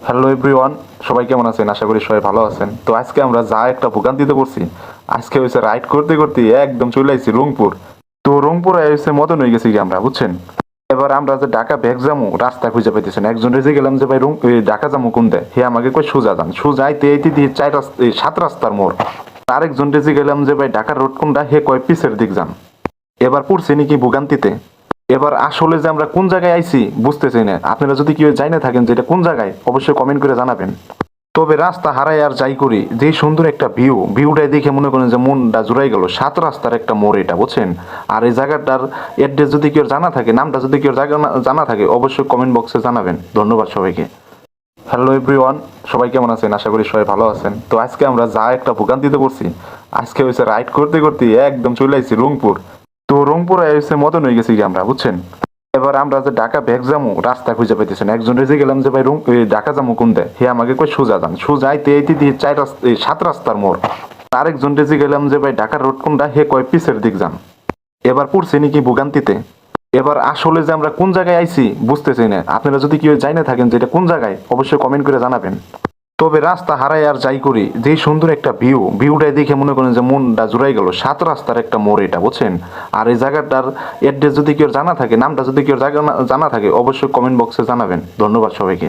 Hello everyone, সবাই কেমন আছেন? আশা করি সবাই ভালো আছেন। তো আজকে আমরা যা একটা ভোগান্তিতে পড়ছি। আজকে হয়েছে রাইড করতে করতে একদম চলে আসছি রংপুর। তো রংপুরে এসে মদন হয়ে গেছি আমরা, বুঝছেন। এবার আমরা যে ঢাকা ব্যাগ যামু রাস্তা খুঁজে পাইতেছেন। একজন রেজে গেলাম যে ভাই ঢাকা যামু কোন দেয়, হে আমাকে কই সোজা যান, সোজা আইতে আইতে দিয়ে সাত রাস্তার মোড়। আরেকজন রেজে গেলাম যে ভাই ঢাকার রোড কোনটা, হে কয় পিছের দিক যান। এবার পড়ছি নাকি ভোগান্তিতে। এবার আসলে যে আমরা কোন জায়গায় আইছি বুঝতেছি না। আপনারা যদি কেউ জানে থাকেন যে এটা কোন জায়গায়, অবশ্যই কমেন্ট করে জানাবেন। তবে রাস্তা হারাই আর যাই করি, যে সুন্দর একটা ভিউটাই দেখে মনে করেন যে মনটা জুড়াই গেল। সাত রাস্তার একটা মোড় এটা, বুঝছেন। আর এই জায়গাটার অ্যাড্রেস যদি কেউ জানা থাকে, নামটা যদি কেউ জানা থাকে, অবশ্যই কমেন্ট বক্সে জানাবেন। ধন্যবাদ সবাইকে। হ্যালো এভরিওয়ান, সবাই কেমন আছেন? আশা করি সবাই ভালো আছেন। তো আজকে আমরা যা একটা ভোগান্তিতে পড়ছি। আজকে হয়েছে রাইড করতে করতে একদম চলে আসছি রংপুর। তো রংপুরে এসে মদন হয়ে গেছি আমরা, বুঝছেন। এবার আমরা যে ঢাকা ব্যাগ যামু রাস্তা খুঁজে পাইতেছেন। একজন রেজে গেলাম যে ভাই ঢাকা যামু কোন দেয়, হে আমাকে কই সোজা যান, সোজা আইতে আইতে দিয়ে সাত রাস্তার মোড়। আরেকজন রেজে গেলাম যে ভাই ঢাকার রোড কোনটা, হে কয় পিছের দিক যান। এবার পড়ছে নাকি ভোগান্তিতে। এবার আসলে যে আমরা কোন জায়গায় আইছি বুঝতেছি না। আপনারা যদি কেউ জানে থাকেন যে এটা কোন জায়গায়, অবশ্যই কমেন্ট করে জানাবেন। তবে রাস্তা হারাই আর যাই করি, যে সুন্দর একটা ভিউটাই দেখে মনে করেন যে মনটা জুড়াই গেল। সাত রাস্তার একটা মোড় এটা, বুঝছেন। আর এই জায়গাটার অ্যাড্রেস যদি কেউ জানা থাকে, নামটা যদি কেউ জানা থাকে, অবশ্যই কমেন্ট বক্সে জানাবেন। ধন্যবাদ সবাইকে।